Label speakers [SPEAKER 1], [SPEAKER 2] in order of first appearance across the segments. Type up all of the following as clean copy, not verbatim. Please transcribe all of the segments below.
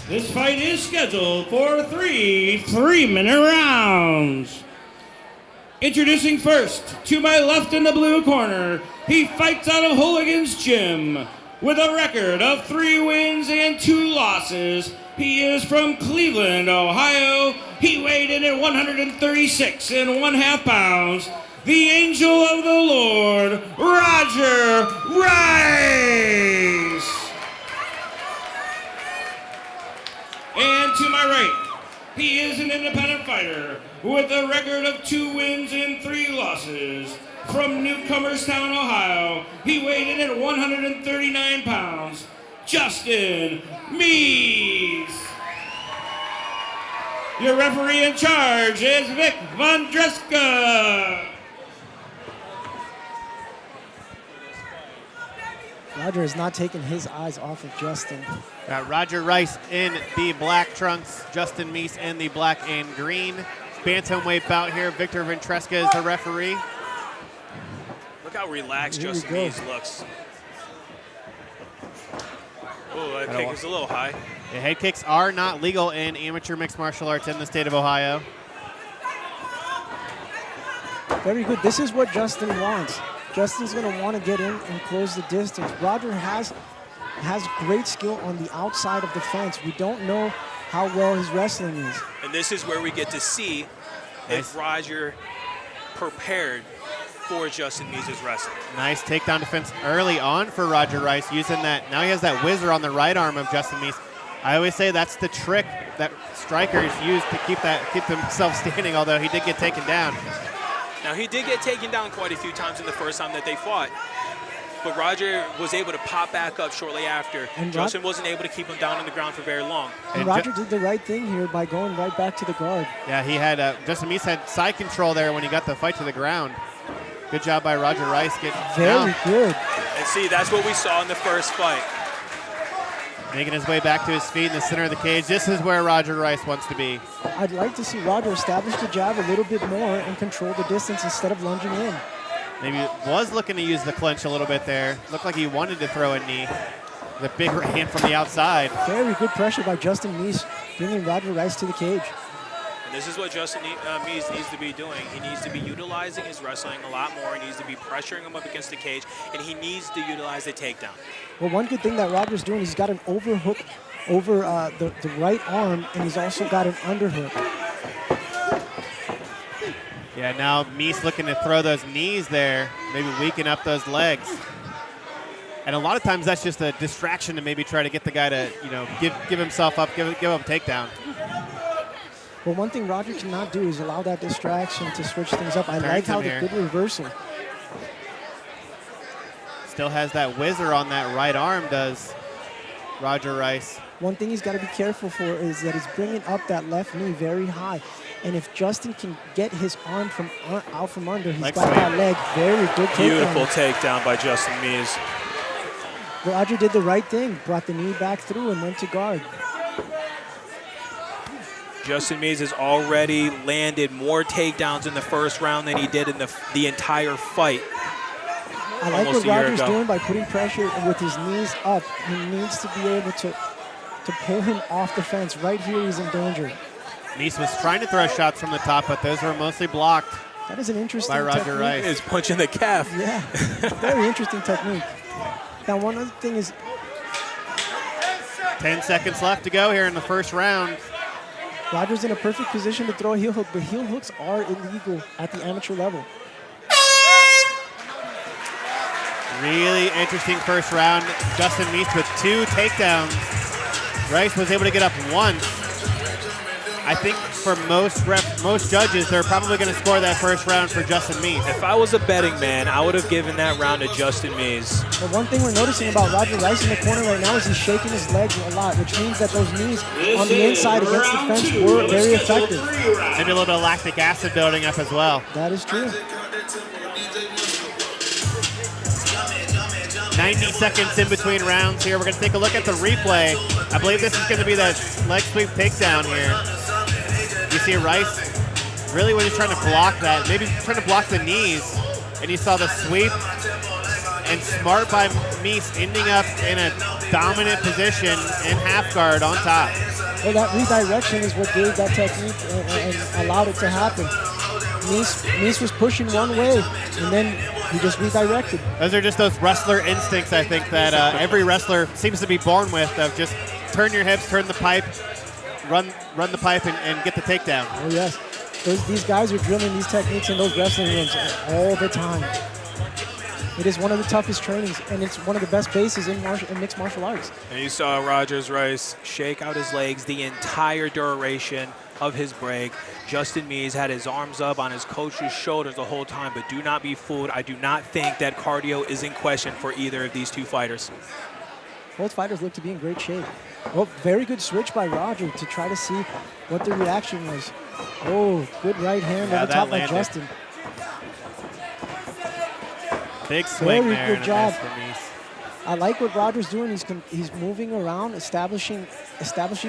[SPEAKER 1] This fight is scheduled for 3 3-minute rounds. Introducing first, to my left in the blue corner, he fights out of Hooligan's Gym with a record of 3 wins and 2 losses. He is from Cleveland, Ohio. He weighed in at 136 1/2 pounds. The Angel of the Lord, Roger Rice. And to my right, he is an independent fighter with a record of 2 wins and 3 losses. From Newcomerstown, Ohio, he weighed in at 139 pounds. Justin Meese. Your referee in charge is Vic Vondreska.
[SPEAKER 2] Roger has not taken his eyes off of Justin.
[SPEAKER 3] Got Roger Rice in the black trunks, Justin Meese in the black and green. Bantamweight bout here. Victor Ventresca is the referee.
[SPEAKER 4] Look how relaxed Justin Meese looks. Oh, that kick is a little high.
[SPEAKER 3] The head kicks are not legal in amateur mixed martial arts in the state of Ohio.
[SPEAKER 2] Very good. This is what Justin wants. Justin's going to want to get in and close the distance. Roger has great skill on the outside of the fence. We don't know how well his wrestling is.
[SPEAKER 4] And this is where we get to see if Roger prepared for Justin Meese's wrestling.
[SPEAKER 3] Nice takedown defense early on for Roger Rice, using that. Now he has that whizzer on the right arm of Justin Meese. I always say that's the trick that strikers use to keep themselves standing, although he did get taken down.
[SPEAKER 4] Now, he did get taken down quite a few times in the first time that they fought, but Roger was able to pop back up shortly after. And Justin wasn't able to keep him down on the ground for very long.
[SPEAKER 2] And Roger did the right thing here by going right back to the guard.
[SPEAKER 3] Yeah, he had Justin Meese had side control there when he got the fight to the ground. Good job by Roger Rice getting
[SPEAKER 2] very good.
[SPEAKER 4] And see, that's what we saw in the first fight.
[SPEAKER 3] Making his way back to his feet in the center of the cage. This is where Roger Rice wants to be.
[SPEAKER 2] I'd like to see Roger establish the jab a little bit more and control the distance instead of lunging in.
[SPEAKER 3] Maybe was looking to use the clinch a little bit there. Looked like he wanted to throw a knee. The big right hand from the outside.
[SPEAKER 2] Very good pressure by Justin Meese, bringing Roger Rice to the cage.
[SPEAKER 4] And this is what Justin Meese needs to be doing. He needs to be utilizing his wrestling a lot more. He needs to be pressuring him up against the cage, and he needs to utilize the takedown.
[SPEAKER 2] Well, one good thing that Roger's doing, he's got an overhook over the right arm, and he's also got an underhook.
[SPEAKER 3] Yeah, now Meese looking to throw those knees there, maybe weaken up those legs. And a lot of times that's just a distraction to maybe try to get the guy to, give himself up, give up a takedown.
[SPEAKER 2] Well, one thing Roger cannot do is allow that distraction to switch things up. I like how the good reversal.
[SPEAKER 3] Still has that whizzer on that right arm, does Roger Rice.
[SPEAKER 2] One thing he's got to be careful for is that he's bringing up that left knee very high. And if Justin can get his arm out from under, he's got that leg. Very good takedown.
[SPEAKER 4] Beautiful takedown by Justin Meese.
[SPEAKER 2] Roger did the right thing, brought the knee back through and went to guard.
[SPEAKER 4] Justin Meese has already landed more takedowns in the first round than he did in the entire fight.
[SPEAKER 2] I like what Roger's doing by putting pressure with his knees up. He needs to be able to pull him off the fence. Right here, he's in danger.
[SPEAKER 3] Meese was trying to throw shots from the top, but those were mostly blocked.
[SPEAKER 2] That is an interesting
[SPEAKER 3] by Roger Rice.
[SPEAKER 4] He is punching the calf.
[SPEAKER 2] Yeah, very interesting technique. Now, one other thing is
[SPEAKER 3] 10 seconds left to go here in the first round.
[SPEAKER 2] Roger's in a perfect position to throw a heel hook, but heel hooks are illegal at the amateur level.
[SPEAKER 3] Really interesting first round. Justin Meese with 2 takedowns. Rice was able to get up once. I think for most judges, they're probably going to score that first round for Justin Meese.
[SPEAKER 4] If I was a betting man, I would have given that round to Justin Meese.
[SPEAKER 2] But one thing we're noticing about Roger Rice in the corner right now is he's shaking his legs a lot, which means that those knees on the inside against the fence were very effective.
[SPEAKER 3] Maybe a little bit of lactic acid building up as well.
[SPEAKER 2] That is true.
[SPEAKER 3] 90 seconds in between rounds here. We're going to take a look at the replay. I believe this is going to be that leg sweep takedown here. You see Rice really was just trying to block that, maybe trying to block the knees, and you saw the sweep, and smart by Meese ending up in a dominant position in half guard on top.
[SPEAKER 2] Well, that redirection is what gave that technique and allowed it to happen. Meese was pushing one way, and then he just redirected.
[SPEAKER 3] Those are just those wrestler instincts, I think, that every wrestler seems to be born with, of just turn your hips, turn the pipe, run the pipe, and get the takedown.
[SPEAKER 2] Oh, yes. These guys are drilling these techniques in those wrestling rooms all the time. It is one of the toughest trainings, and it's one of the best bases in mixed martial arts.
[SPEAKER 4] And you saw Rogers Rice shake out his legs the entire duration of his break. Justin Meese had his arms up on his coach's shoulders the whole time, but do not be fooled. I do not think that cardio is in question for either of these two fighters.
[SPEAKER 2] Both fighters look to be in great shape. Oh, very good switch by Roger to try to see what the reaction was. Oh, good right hand over top by Justin.
[SPEAKER 3] Big swing
[SPEAKER 2] very
[SPEAKER 3] there.
[SPEAKER 2] Good job.
[SPEAKER 3] For Meese.
[SPEAKER 2] I like what Roger's doing. He's moving around, establishing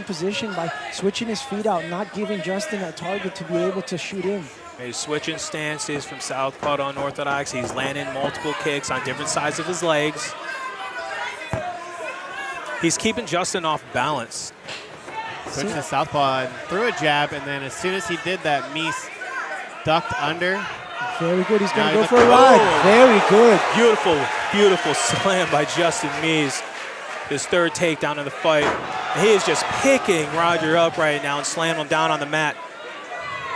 [SPEAKER 2] position by switching his feet out, not giving Justin a target to be able to shoot in.
[SPEAKER 4] He's switching stances from southpaw to unorthodox. He's landing multiple kicks on different sides of his legs. He's keeping Justin off balance.
[SPEAKER 3] Switching to southpaw and threw a jab, and then as soon as he did that, Meese ducked under.
[SPEAKER 2] Very good. He's going to go for a ride. Very good.
[SPEAKER 4] Beautiful, beautiful slam by Justin Meese. His third takedown of the fight. And he is just picking Roger up right now and slamming him down on the mat.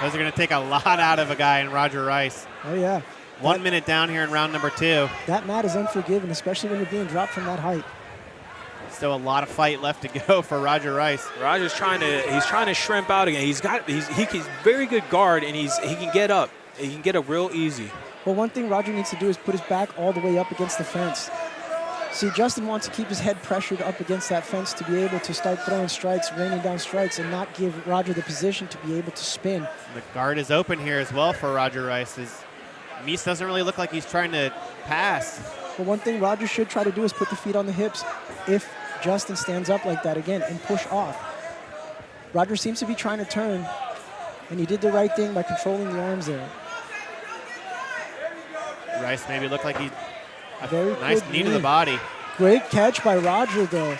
[SPEAKER 3] Those are going to take a lot out of a guy in Roger Rice.
[SPEAKER 2] Oh, yeah.
[SPEAKER 3] 1 minute down here in round number 2.
[SPEAKER 2] That mat is unforgiving, especially when you're being dropped from that height.
[SPEAKER 3] Still a lot of fight left to go for Roger Rice.
[SPEAKER 4] Roger's trying to shrimp out again. He's very good guard, and he can get up. He can get up real easy.
[SPEAKER 2] Well, one thing Roger needs to do is put his back all the way up against the fence. See, Justin wants to keep his head pressured up against that fence to be able to start throwing strikes, raining down strikes, and not give Roger the position to be able to spin.
[SPEAKER 3] The guard is open here as well for Roger Rice. Meese doesn't really look like he's trying to pass.
[SPEAKER 2] Well, one thing Roger should try to do is put the feet on the hips if Justin stands up like that again and push off. Roger seems to be trying to turn, and he did the right thing by controlling the arms there.
[SPEAKER 3] Rice maybe looked like he
[SPEAKER 2] very
[SPEAKER 3] nice knee to the body.
[SPEAKER 2] Great catch by Roger, though.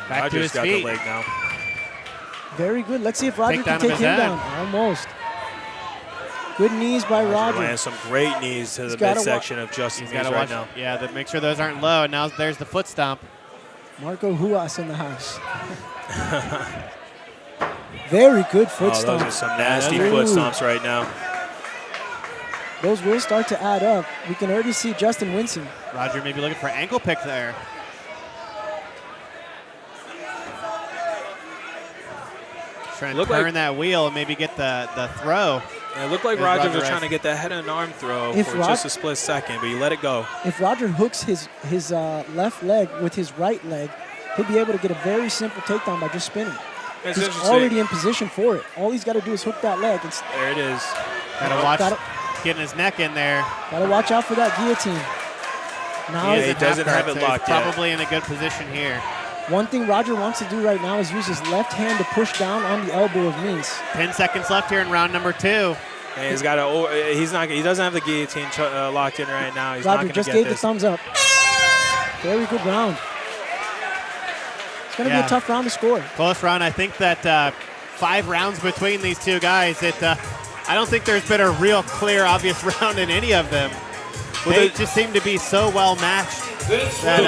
[SPEAKER 3] Back
[SPEAKER 4] Roger's
[SPEAKER 3] to his
[SPEAKER 4] got
[SPEAKER 3] feet.
[SPEAKER 4] the leg now.
[SPEAKER 2] Very good. Let's see if Roger can
[SPEAKER 3] Takedown
[SPEAKER 2] take
[SPEAKER 3] of
[SPEAKER 2] him
[SPEAKER 3] his
[SPEAKER 2] down. Almost. Good knees by Roger.
[SPEAKER 4] Landing some great knees to the midsection of Justin Meese right now.
[SPEAKER 3] Yeah, make sure those aren't low. And now there's the foot stomp.
[SPEAKER 2] Marco Huas in the house. Very good foot stomps.
[SPEAKER 4] Those are some nasty foot stomps right now.
[SPEAKER 2] Those will start to add up. We can already see Justin wincing.
[SPEAKER 3] Roger maybe looking for ankle pick there. Trying to turn that wheel and maybe get the throw.
[SPEAKER 4] Yeah, it looked like Roger was trying to get that head and arm throw for just a split second, but he let it go.
[SPEAKER 2] If Roger hooks his left leg with his right leg, he'll be able to get a very simple takedown by just spinning. He's already in position for it. All he's got to do is hook that leg.
[SPEAKER 4] There it is.
[SPEAKER 3] Gotta watch getting his neck in there.
[SPEAKER 2] Gotta watch out for that guillotine. Now
[SPEAKER 4] he doesn't have it locked yet.
[SPEAKER 3] Probably in a good position here.
[SPEAKER 2] One thing Roger wants to do right now is use his left hand to push down on the elbow of Meese.
[SPEAKER 3] 10 seconds left here in round number 2.
[SPEAKER 4] And he doesn't have the guillotine locked in right now. He's
[SPEAKER 2] Roger
[SPEAKER 4] not going to
[SPEAKER 2] just
[SPEAKER 4] get
[SPEAKER 2] gave
[SPEAKER 4] this.
[SPEAKER 2] the thumbs up. Very good round. It's going to be a tough round to score.
[SPEAKER 3] Close round. I think that 5 rounds between these two guys. I don't think there's been a real clear, obvious round in any of them. Well, they just seem to be so well matched. That,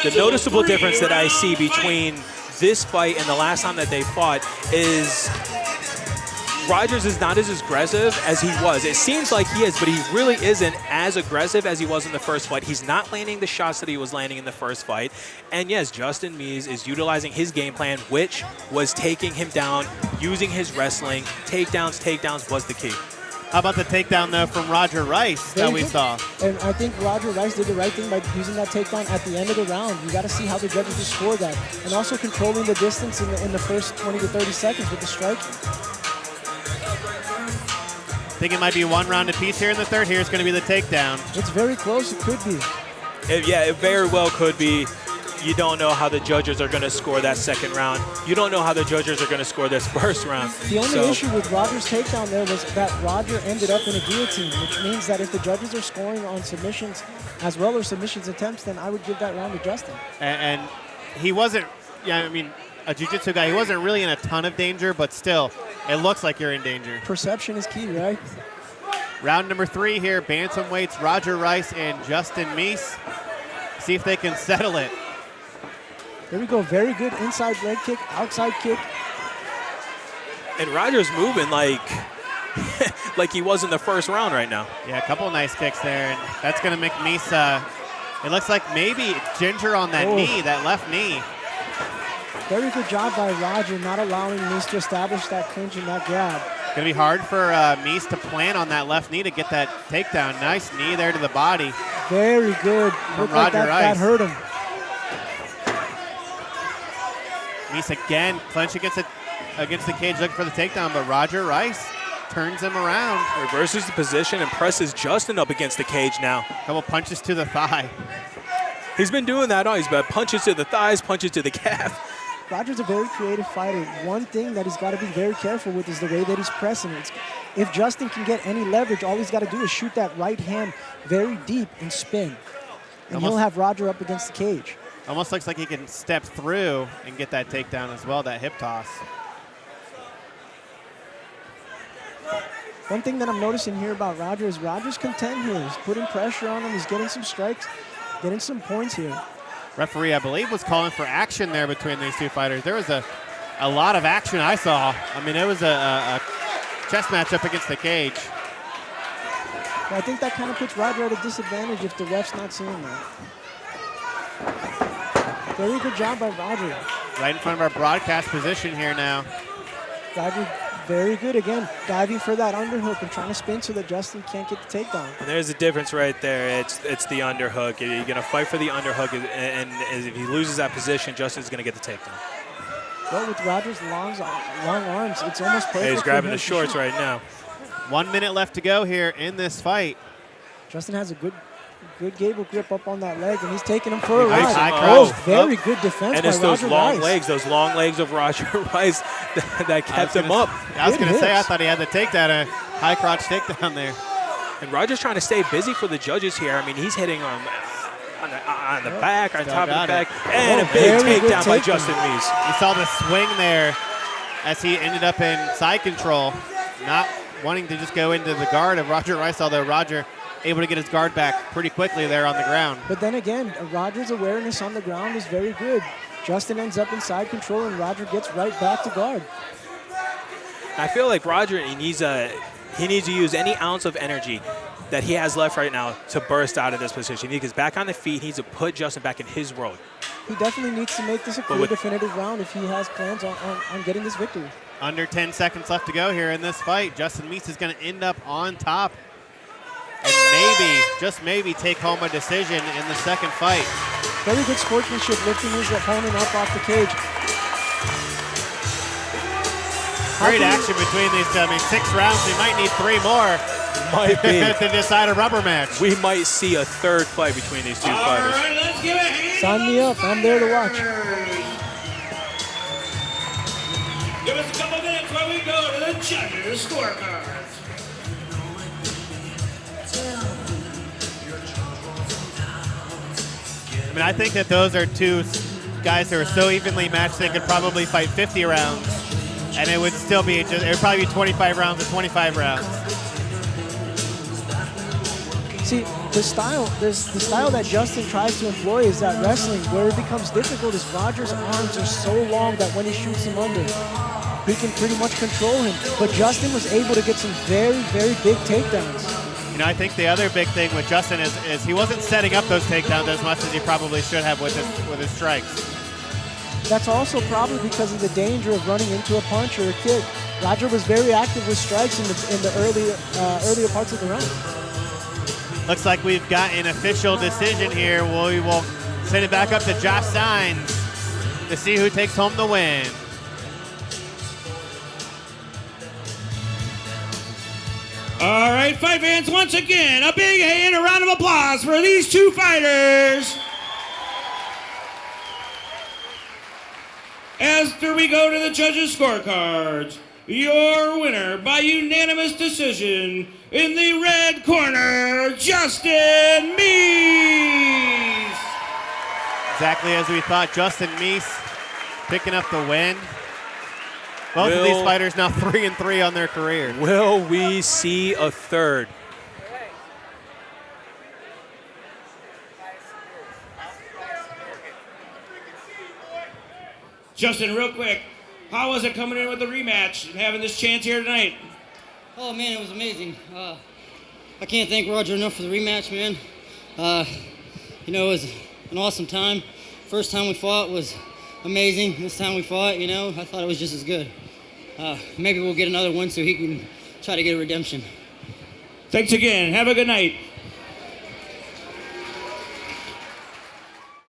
[SPEAKER 4] the noticeable difference that I see between this fight and the last time that they fought is Rogers is not as aggressive as he was. It seems like he is, but he really isn't as aggressive as he was in the first fight. He's not landing the shots that he was landing in the first fight. And yes, Justin Meese is utilizing his game plan, which was taking him down, using his wrestling. Takedowns was the key.
[SPEAKER 3] How about the takedown, though, from Roger Rice that we saw?
[SPEAKER 2] And I think Roger Rice did the right thing by using that takedown at the end of the round. You got to see how the judges will score that. And also controlling the distance in the first 20 to 30 seconds with the striking.
[SPEAKER 3] I think it might be 1 round apiece here in the third. Here's going to be the takedown.
[SPEAKER 2] It's very close. It could be.
[SPEAKER 4] It very well could be. You don't know how the judges are going to score that second round. You don't know how the judges are going to score this first round.
[SPEAKER 2] The only issue with Roger's takedown there was that Roger ended up in a guillotine, which means that if the judges are scoring on submissions as well as submissions attempts, then I would give that round to Justin.
[SPEAKER 3] And he wasn't, a jiu-jitsu guy. He wasn't really in a ton of danger, but still, it looks like you're in danger.
[SPEAKER 2] Perception is key, right?
[SPEAKER 3] Round number 3 here, bantamweights Roger Rice and Justin Meese. See if they can settle it.
[SPEAKER 2] There we go. Very good inside leg kick, outside kick.
[SPEAKER 4] And Roger's moving like like he was in the first round right now.
[SPEAKER 3] Yeah, a couple of nice kicks there. And that's going to make Meese, it looks like maybe ginger on that knee, that left knee.
[SPEAKER 2] Very good job by Roger, not allowing Meese to establish that clinch and that grab.
[SPEAKER 3] Going to be hard for Meese to plan on that left knee to get that takedown. Nice knee there to the body.
[SPEAKER 2] Very good. Looked like that hurt him.
[SPEAKER 3] Meese again clenching against the cage looking for the takedown, but Roger Rice turns him around.
[SPEAKER 4] Reverses the position and presses Justin up against the cage now.
[SPEAKER 3] Couple punches to the thigh.
[SPEAKER 4] He's been doing that. He's been punches to the thighs, punches to the calf.
[SPEAKER 2] Roger's a very creative fighter. One thing that he's got to be very careful with is the way that he's pressing. If Justin can get any leverage, all he's got to do is shoot that right hand very deep and spin. And he'll have Roger up against the cage.
[SPEAKER 3] Almost looks like he can step through and get that takedown as well, that hip toss.
[SPEAKER 2] One thing that I'm noticing here about Roger is Roger's content here. He's putting pressure on him. He's getting some strikes, getting some points here.
[SPEAKER 3] Referee, I believe, was calling for action there between these two fighters. There was a lot of action I saw. I mean, it was a chess match up against the cage.
[SPEAKER 2] But I think that kind of puts Roger at a disadvantage if the ref's not seeing that. Very good job by Roger.
[SPEAKER 3] Right in front of our broadcast position here now.
[SPEAKER 2] Roger, very good again, diving for that underhook and trying to spin so that Justin can't get the takedown.
[SPEAKER 4] And there's a difference right there. It's the underhook. You're going to fight for the underhook, and if he loses that position, Justin's going to get the takedown.
[SPEAKER 2] Well, with Roger's long arms, it's almost perfect.
[SPEAKER 4] Hey, he's grabbing the shorts right now.
[SPEAKER 3] 1 minute left to go here in this fight.
[SPEAKER 2] Justin has a good gable grip up on that leg, and he's taking him for a ride. Very good defense
[SPEAKER 4] and
[SPEAKER 2] by
[SPEAKER 4] it's those
[SPEAKER 2] Roger
[SPEAKER 4] long
[SPEAKER 2] Rice.
[SPEAKER 4] legs, those long legs of Roger Rice that kept him up.
[SPEAKER 3] I was going to say, I thought he had the takedown, a high crotch takedown there.
[SPEAKER 4] And Roger's trying to stay busy for the judges here. I mean, he's hitting on the back, on top of the back, and a big takedown by Justin Meese.
[SPEAKER 3] You saw the swing there as he ended up in side control, not wanting to just go into the guard of Roger Rice, although Roger able to get his guard back pretty quickly there on the ground.
[SPEAKER 2] But then again, Roger's awareness on the ground is very good. Justin ends up in side control, and Roger gets right back to guard.
[SPEAKER 4] I feel like Roger, he needs to use any ounce of energy that he has left right now to burst out of this position. He gets back on the feet. He needs to put Justin back in his world.
[SPEAKER 2] He definitely needs to make this a clear, definitive round if he has plans on getting this victory.
[SPEAKER 3] Under 10 seconds left to go here in this fight. Justin Meese is going to end up on top and maybe, just maybe, take home a decision in the second fight.
[SPEAKER 2] Very good sportsmanship, lifting his opponent up off the cage.
[SPEAKER 3] Great action between these two. I mean, 6 rounds. We might need 3 more.
[SPEAKER 4] Might be.
[SPEAKER 3] To decide a rubber match.
[SPEAKER 4] We might see a third fight between these two fighters.
[SPEAKER 1] All right, let's give it.
[SPEAKER 2] Sign me up. I'm there to watch.
[SPEAKER 1] Give us a couple minutes while we go to the judges' scorecards.
[SPEAKER 3] I mean, I think that those are two guys that are so evenly matched they could probably fight 50 rounds, and it would still be it would probably be 25 rounds or 25 rounds.
[SPEAKER 2] See, the style that Justin tries to employ is that wrestling. Where it becomes difficult is Roger's arms are so long that when he shoots him under, he can pretty much control him. But Justin was able to get some very, very big takedowns.
[SPEAKER 3] You know, I think the other big thing with Justin is he wasn't setting up those takedowns as much as he probably should have with his strikes.
[SPEAKER 2] That's also probably because of the danger of running into a punch or a kick. Roger was very active with strikes in the earlier parts of the round.
[SPEAKER 3] Looks like we've got an official decision here. We will send it back up to Josh Saenz to see who takes home the win.
[SPEAKER 1] All right, fight fans, once again, a big hand, a round of applause for these two fighters. After we go to the judges' scorecards, your winner by unanimous decision in the red corner, Justin Meese.
[SPEAKER 3] Exactly as we thought, Justin Meese picking up the win. Both of these fighters now 3-3 on their career.
[SPEAKER 4] Will we see a third?
[SPEAKER 1] Justin, real quick, how was it coming in with the rematch and having this chance here tonight?
[SPEAKER 5] Oh man, it was amazing. I can't thank Roger enough for the rematch, man. It was an awesome time. First time we fought was amazing. This time we fought, I thought it was just as good. Maybe we'll get another one so he can try to get a redemption.
[SPEAKER 1] Thanks again. Have a good night.